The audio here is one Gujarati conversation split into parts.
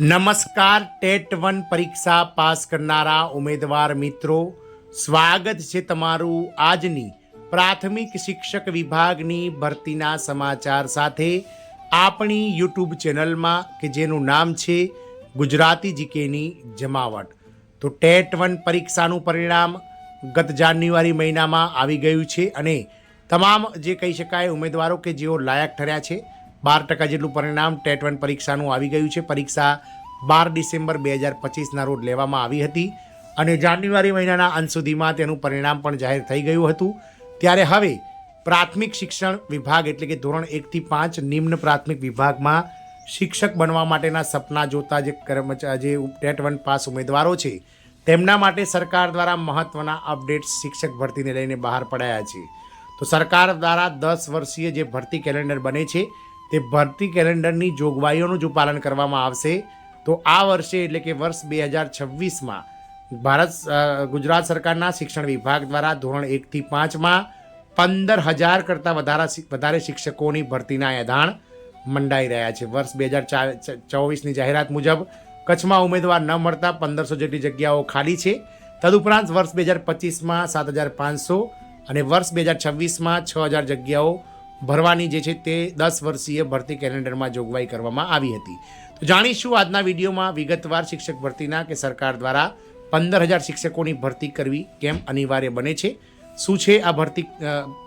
નમસ્કાર ટેટ 1 પરીક્ષા પાસ કરનારા ઉમેદવાર મિત્રો, સ્વાગત છે તમારું આજની પ્રાથમિક શિક્ષક વિભાગની ભરતીના સમાચાર સાથે આપણી યુટ્યુબ ચેનલમાં કે જેનું નામ છે ગુજરાતી જીકેની જમાવટ. તો ટેટ 1 પરીક્ષાનું પરિણામ ગત જાન્યુઆરી મહિનામાં આવી ગયું છે અને તમામ જે કહી શકાય ઉમેદવારો કે જેઓ લાયક ઠર્યા છે 12% જેટલું પરિણામ ટેટ 1 પરીક્ષાનું આવી ગયું છે. પરીક્ષા 12 ડિસેમ્બર 2025ના રોજ લેવામાં આવી હતી અને જાન્યુઆરી મહિનાના અંત સુધીમાં તેનું પરિણામ પણ જાહેર થઈ ગયું હતું. ત્યારે હવે પ્રાથમિક શિક્ષણ વિભાગ એટલે કે ધોરણ 1 થી 5 નિમ્ન પ્રાથમિક વિભાગમાં શિક્ષક બનવા માટેના સપના જોતા જે ટેટ 1 પાસ ઉમેદવારો છે તેમના માટે સરકાર દ્વારા મહત્ત્વના અપડેટ્સ શિક્ષક ભરતીને લઈને બહાર પડાયા છે. તો સરકાર દ્વારા 10 વર્ષીય જે ભરતી કેલેન્ડર બને છે તે ભરતી કેલેન્ડરની જોગવાઈઓનું જો પાલન કરવામાં આવશે તો આ વર્ષે એટલે કે વર્ષ 2026માં ગુજરાત સરકારના શિક્ષણ વિભાગ દ્વારા ધોરણ 1 થી 5માં 15,000 કરતાં વધારે શિક્ષકોની ભરતીના એધાણ મંડાઈ રહ્યા છે. વર્ષ 2024ની જાહેરાત મુજબ કચ્છમાં ઉમેદવાર ન મળતા 1500 જેટલી જગ્યાઓ ખાલી છે. તદુપરાંત વર્ષ 2025માં 7,500 અને વર્ષ 2026માં 6,000 જગ્યાઓ ભરવાની જે છે તે 10 વર્ષીય ભરતી કેલેન્ડરમાં જોગવાઈ કરવામાં આવી હતી. તો જાણીશું આજના વિડીયોમાં વિગતવાર શિક્ષક ભરતીના કે સરકાર દ્વારા 15,000 શિક્ષકોની ભરતી કરવી કેમ અનિવાર્ય બને છે, શું છે આ ભરતી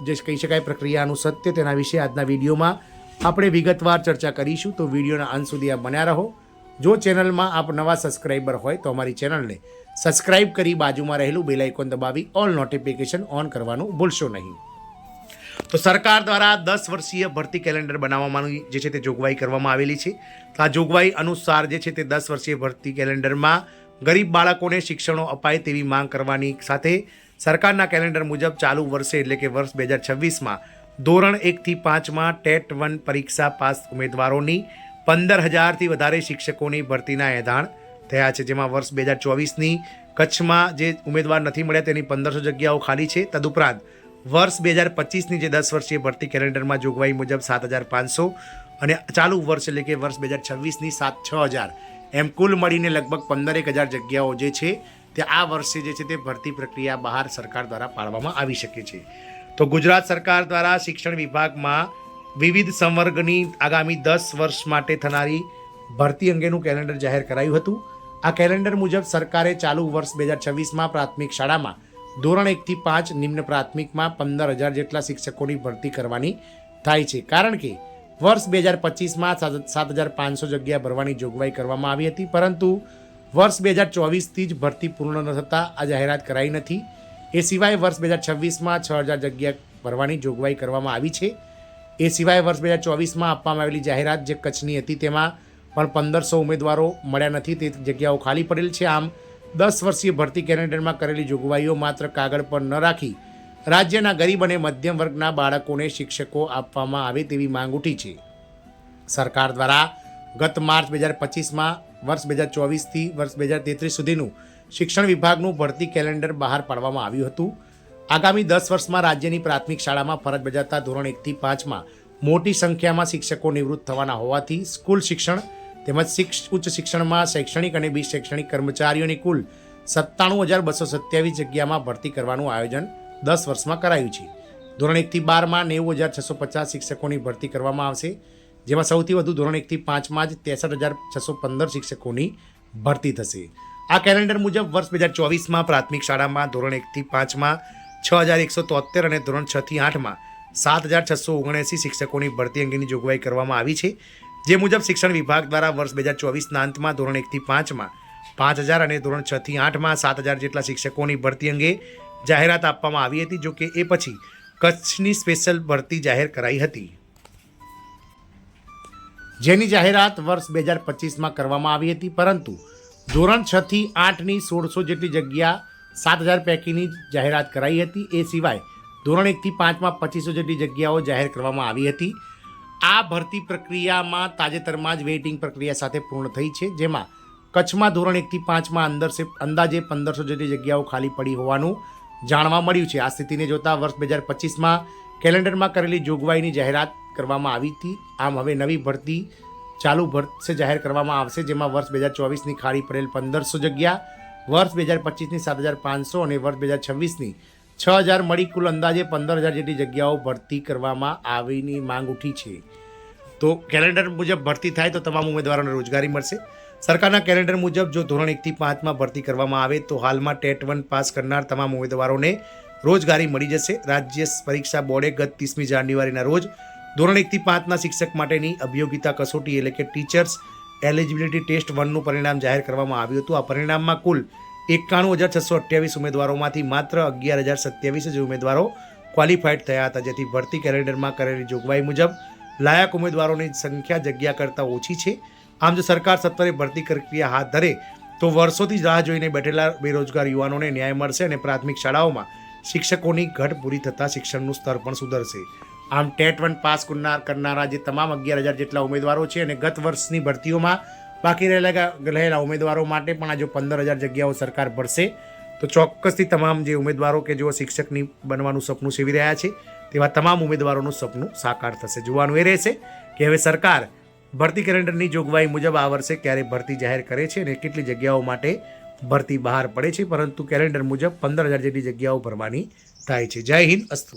જે કહી શકાય પ્રક્રિયાનું સત્ય, તેના વિશે આજના વિડીયોમાં આપણે વિગતવાર ચર્ચા કરીશું. તો વિડીયોના અંત સુધી આપ બન્યા રહો. જો ચેનલમાં આપ નવા સબસ્ક્રાઈબર હોય તો અમારી ચેનલને સબસ્ક્રાઈબ કરી બાજુમાં રહેલું બેલ આઇકોન દબાવી ઓલ નોટિફિકેશન ઓન કરવાનું ભૂલશો નહીં. તો સરકાર દ્વારા 10 વર્ષીય ભરતી કેલેન્ડર બનાવવામાં જે છે તે જોગવાઈ કરવામાં આવેલી છે. તો આ જોગવાઈ અનુસાર જે છે તે 10 વર્ષીય ભરતી કેલેન્ડરમાં ગરીબ બાળકોને શિક્ષણો અપાય તેવી માંગ કરવાની સાથે સરકારના કેલેન્ડર મુજબ ચાલુ વર્ષે એટલે કે વર્ષ 2026માં ધોરણ 1 થી 5માં ટેટ 1 પરીક્ષા પાસ ઉમેદવારોની 15,000થી વધારે શિક્ષકોની ભરતીના એધાણ થયા છે. જેમાં વર્ષ 2024ની કચ્છમાં જે ઉમેદવાર નથી મળ્યા તેની 1500 જગ્યાઓ ખાલી છે. તદુપરાંત વર્ષ 2025ની જે 10 વર્ષીય ભરતી કેલેન્ડરમાં જોગવાઈ મુજબ 7,500 અને ચાલુ વર્ષ એટલે કે વર્ષ 2026ની 6,000 એમ કુલ મળીને લગભગ 15,000 જગ્યાઓ જે છે તે આ વર્ષે જે છે તે ભરતી પ્રક્રિયા બહાર સરકાર દ્વારા પાડવામાં આવી શકે છે. તો ગુજરાત સરકાર દ્વારા શિક્ષણ વિભાગમાં વિવિધ સંવર્ગની આગામી 10 વર્ષ માટે થનારી ભરતી અંગેનું કેલેન્ડર જાહેર કરાયું હતું. આ કેલેન્ડર મુજબ સરકારે ચાલુ વર્ષ 2026માં પ્રાથમિક શાળામાં ધોરણ 1 થી 5 નિમ્ન પ્રાથમિકમાં 15,000 જેટલા શિક્ષકોની ભરતી કરવાની થાય છે. કારણ કે વર્ષ 2025માં 7,500 જગ્યા ભરવાની જોગવાઈ કરવામાં આવી હતી, પરંતુ વર્ષ 2024થી જ ભરતી પૂર્ણ ન થતાં આ જાહેરાત કરાઈ નથી. એ સિવાય વર્ષ 2026માં 6,000 જગ્યા ભરવાની જોગવાઈ કરવામાં આવી છે. એ સિવાય વર્ષ 2024માં આપવામાં આવેલી જાહેરાત જે કચ્છની હતી તેમાં પણ 1,500 ઉમેદવારો મળ્યા નથી, તે જગ્યાઓ ખાલી પડેલ છે. આમ 10 વર્ષીય ભરતી કેલેન્ડરમાં કરેલી જોગવાઈઓ માત્ર કાગળ પર ન રાખી રાજ્યના ગરીબ અને મધ્યમ વર્ગના બાળકોને શિક્ષકો આપવામાં આવે તેવી માંગ ઉઠી છે. સરકાર દ્વારા ગત માર્ચ 2025માં વર્ષ 2024થી વર્ષ 2033 સુધીનું શિક્ષણ વિભાગનું ભરતી કેલેન્ડર બહાર પાડવામાં આવ્યું હતું. આગામી 10 વર્ષમાં રાજ્યની પ્રાથમિક શાળામાં ફરજ બજાવતા ધોરણ 1 થી 5માં મોટી સંખ્યામાં શિક્ષકો નિવૃત્ત થવાના હોવાથી સ્કૂલ શિક્ષણ તેમજ ઉચ્ચ શિક્ષણમાં શૈક્ષણિક અને બિન શૈક્ષણિક કર્મચારીઓની કુલ 97,227 જગ્યામાં ભરતી કરવાનું આયોજન 10 વર્ષમાં કરાયું છે. ધોરણ 1 થી 12માં 90,650 શિક્ષકોની ભરતી કરવામાં આવશે, જેમાં સૌથી વધુ ધોરણ 1 થી 5માં જ 63,615 શિક્ષકોની ભરતી થશે. આ કેલેન્ડર મુજબ વર્ષ 2024માં પ્રાથમિક શાળામાં ધોરણ 1 થી 5માં 6,173 અને ધોરણ 6 થી 8માં 7,679 શિક્ષકોની ભરતી અંગેની જોગવાઈ કરવામાં આવી છે. જે મુજબ શિક્ષણ વિભાગ દ્વારા વર્ષ 2024ના અંતમાં ધોરણ 1 થી 5માં 5,000 અને ધોરણ 6 થી 8માં 7,000 જેટલા શિક્ષકોની ભરતી અંગે જાહેરાત આપવામાં આવી હતી. જો કે એ પછી કચ્છની સ્પેશિયલ ભરતી જાહેર કરાઈ હતી, જેની જાહેરાત વર્ષ 2025માં કરવામાં આવી હતી, પરંતુ ધોરણ 6 થી 8ની 1,600 જેટલી જગ્યા 7,000 પૈકીની જાહેરાત કરાઈ હતી. એ સિવાય ધોરણ 1 થી 5માં 2,500 જેટલી જગ્યાઓ જાહેર કરવામાં આવી હતી. આ ભરતી પ્રક્રિયામાં તાજેતરમાં જ વેઇટિંગ પ્રક્રિયા સાથે પૂર્ણ થઈ છે, જેમાં કચ્છમાં ધોરણ 1 થી 5માં અંદાજે 1,500 જેટલી જગ્યાઓ ખાલી પડી હોવાનું જાણવા મળ્યું છે. આ સ્થિતિને જોતા વર્ષ 2025માં કેલેન્ડરમાં કરેલી જોગવાઈની જાહેરાત કરવામાં આવી હતી. આમ હવે નવી ભરતી ચાલુ વર્ષે જાહેર કરવામાં આવશે, જેમાં વર્ષ 2024ની ખાલી પડેલ 1500 જગ્યા, વર્ષ 2025ની 7500 અને વર્ષ 2026ની 6000 મળી કુલ અંદાજે 15000 જેટલી જગ્યાઓ ભરતી કરવામાં આવીની માંગ ઉઠી છે. તો કેલેન્ડર મુજબ ભરતી થાય તો તમામ ઉમેદવારોને રોજગારી મળશે. સરકારના કેલેન્ડર મુજબ જો ધોરણ 1 થી 5માં ભરતી કરવામાં આવે તો હાલમાં ટેટ 1 પાસ કરનાર તમામ ઉમેદવારોને રોજગારી મળી જશે. રાજ્ય પરીક્ષા બોર્ડે ગત 30મી જાન્યુઆરીના રોજ ધોરણ 1 થી 5ના શિક્ષક માટેની અભિયોગિતા કસોટી એટલે કે ટીચર્સ એલિજિબિલિટી ટેસ્ટ 1નું પરિણામ જાહેર કરવામાં આવ્યું હતું. આ પરિણામમાં કુલ 91628 ઉમેદવારોમાંથી માત્ર 11027 જ ઉમેદવારો ક્વોલિફાઈડ થયા હતા, જેથી ભરતી કેલેન્ડરમાં કરેલી જોગવાઈ મુજબ લાયક ઉમેદવારોની સંખ્યા જગ્યા કરતાં ઓછી છે. આમ જો સરકાર સત્વરે ભરતી પ્રક્રિયા હાથ ધરે તો વર્ષોથી રાહ જોઈને બેઠેલા બેરોજગાર યુવાનોને ન્યાય મળશે અને પ્રાથમિક શાળાઓમાં શિક્ષકોની ઘટ પૂરી થતાં શિક્ષણનું સ્તર પણ સુધરશે. આમ ટેટ 1 પાસ કરનારા જે તમામ 11000 જેટલા ઉમેદવારો છે અને ગત વર્ષની ભરતીઓમાં બાકી રહેલા ઉમેદવારો માટે પણ આ જો 15000 જગ્યાઓ સરકાર ભરશે તો ચોક્કસથી તમામ જે ઉમેદવારો કે જેઓ શિક્ષકની બનવાનું સપનું સેવી રહ્યા છે તેવા તમામ ઉમેદવારોનું સપનું સાકાર થશે. જોવાનું એ રહેશે કે હવે સરકાર ભરતી કેલેન્ડરની જોગવાઈ મુજબ આ વર્ષે ક્યારે ભરતી જાહેર કરે છે અને કેટલી જગ્યાઓ માટે ભરતી બહાર પડે છે, પરંતુ કેલેન્ડર મુજબ 15000 જેટલી જગ્યાઓ ભરવાની થાય છે. જય હિન્દ, અસ્તુ.